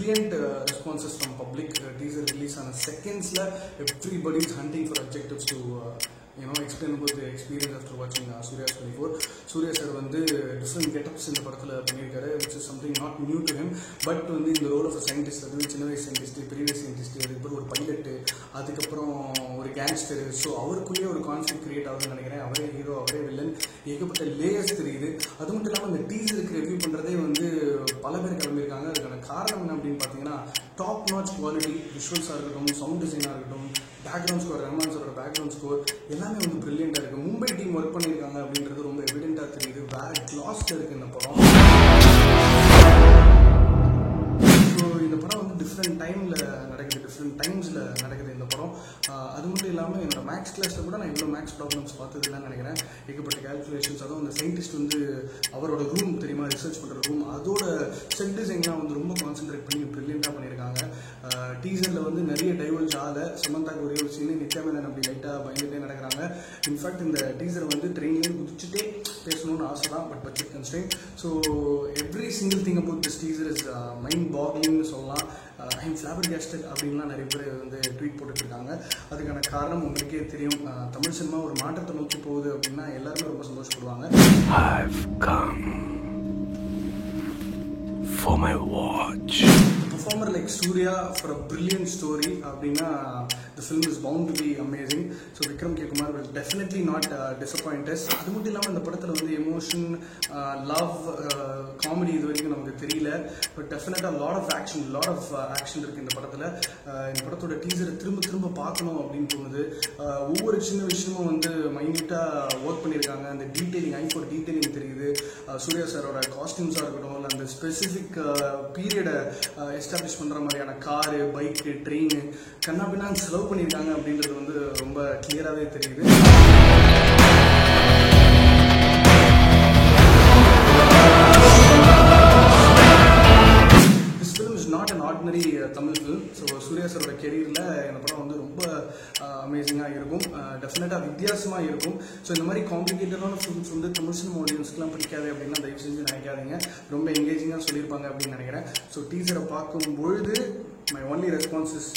brilliant responses from public. Teaser release on seconds la everybody is hunting for adjectives to explain about the experience after watching Surya's 24. Surya sir வந்து different getups இந்த படத்துல பண்ணியிருக்காரு, which is something not new to him. But வந்து இந்த role of scientist, அது சின்ன வயசு scientist, பெரிய வயசு சயின்டிஸ்ட், அதுக்கப்புறம் ஒரு பைலட், அதுக்கப்புறம் ஒரு கேங்ஸ்டர். ஸோ அவருக்குள்ளேயே ஒரு கான்ஃபிளிக் கிரியேட் ஆகுதுன்னு நினைக்கிறேன். அவரே ஹீரோ, அவரே வில்லன், ஏகப்பட்ட லேயர்ஸ் தெரியுது. அது மட்டும் இல்லாமல் இந்த டீசருக்கு ரிவ்யூ பண்ணுறதே வந்து பல பேர் கிளம்பியிருக்காங்க. அதுக்கான காரணம் என்ன அப்படின்னு பார்த்தீங்கன்னா, டாப் நாச் குவாலிட்டி விஷுவல்ஸாக இருக்கட்டும், சவுண்ட் டிசைனாக இருக்கட்டும், பேக்ரவுண்ட் ஸ்கோர், ரஹ்மான் சாரோட பேக்ரவுண்ட் ஸ்கோர் எல்லாமே வந்து பிரில்லியண்டாக இருக்குது. மும்பை டீம் ஒர்க் பண்ணியிருக்காங்க அப்படின்றது ரொம்ப எவிடென்ட்டாக தெரியுது. வேற கிளாஸில் இருக்குது இந்த படம். ஸோ இந்த படம் வந்து டிஃப்ரெண்ட் டைமில் நடக்குது, டிஃப்ரெண்ட் டைம்ஸில் நடக்குது இந்த படம். அது மட்டும் இல்லாமல் என்னோட மேக்ஸ் கிளாஸில் கூட நான் இவ்வளோ மேக்ஸ் ப்ராப்ளம்ஸ் பார்த்தது இல்லைன்னு நினைக்கிறேன். ஏகப்பட்ட கேல்குலேஷன்ஸ், அதுவும் அந்த சயின்டிஸ்ட் வந்து அவரோட ரூம் தெரியுமா, ரிசர்ச் பண்ணுற ரூம், அதோட செட் டிசைன்லாம் வந்து ரொம்ப கான்சென்ட்ரேட் பண்ணி ப்ரில்லியண்டாக பண்ணியிருக்காங்க. டீசரில் வந்து நிறைய டைவர்ஜ் ஆகலை. சமந்தாக்கு ஒரே ஒரு சீனு, நித்யாமேனன் அப்படி லைட்டாக பயந்துட்டே நடக்கிறாங்க. இன்ஃபேக்ட் இந்த டீசரை வந்து ட்ரெயின்லேருந்து குதிச்சுட்டே பேசணும்னு ஆசை தான், but budget constraint. So every single thing about this teaser is mind பாக்லிங்னு சொல்லலாம். ஐ எம் ஃப்ளாபர்காஸ்டட் அப்படின்லாம் நிறைய பேர் வந்து ட்வீட் போட்டுட்ருக்காங்க. அதுக்கான காரணம் உங்களுக்கே தெரியும். தமிழ் சினிமா ஒரு மாற்றத்தை நோக்கி போகுது அப்படின்னா எல்லாருமே ரொம்ப சந்தோஷப்படுவாங்க. I've come for my watch. Performer like Surya for a brilliant story அப்படின்னா the film is bound to be amazing. So Vikram K. Kumar will definitely not disappoint us. அது மட்டும் இல்லாமல் இந்த படத்தில் வந்து எமோஷன், லவ், காமெடி இது வரைக்கும் நமக்கு தெரியல. பட் டெஃபினட்டாக லாட் ஆஃப் ஆக்ஷன் இருக்குது இந்த படத்தில். இந்த படத்தோட டீசரை திரும்ப பார்க்கணும் அப்படின்னு தோணுது. ஒவ்வொரு சின்ன விஷயமும் வந்து மைன்யூட்டாக ஒர்க் பண்ணியிருக்காங்க. அந்த டீட்டெயிலிங், ஐ ஃபார் டீட்டெயிலிங் தெரியுது. சூர்யா சாரோட காஸ்டியூம்ஸாக இருக்கட்டும், இல்லை அந்த ஸ்பெசிஃபிக் பீரியடை எஸ்டாப்ளிஷ் பண்ணுற மாதிரியான காரு, பைக்கு, ட்ரெயின் கண்ணாபின்னான்னு செலவு பண்ணியிருக்காங்க அப்படின்றது வந்து ரொம்ப கிளியராகவே தெரியுது. This film is not an ordinary Tamil film. So Suriya சாரோட கெரியரில் இந்த படம் வந்து ரொம்ப அமேசிங்காக இருக்கும், டெஃபினட்டாக வித்தியாசமாக இருக்கும். ஸோ இந்த மாதிரி காம்ப்ளிகேட்டடான ஃபிலிம்ஸ் வந்து தமிழ் சினிமா ஆடியன்ஸ்க்குலாம் பிடிக்காது அப்படின்னா தயவு செஞ்சு நினைக்காதீங்க. ரொம்ப எங்கேஜிங்காக சொல்லியிருப்பாங்க அப்படின்னு நினைக்கிறேன். ஸோ டீசரை பார்க்கும்பொழுது my only response is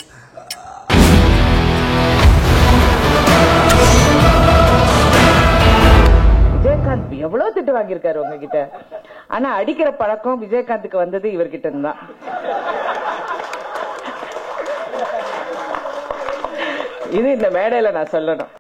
Vijayakanth எவ்வளவு திட்டு வாங்கியிருக்காரு உங்ககிட்ட. ஆனா அடிக்கிற பழக்கம் விஜயகாந்துக்கு வந்தது இவர்கிட்ட இருந்தான். இது இந்த மேடையில நான் சொல்லணும்.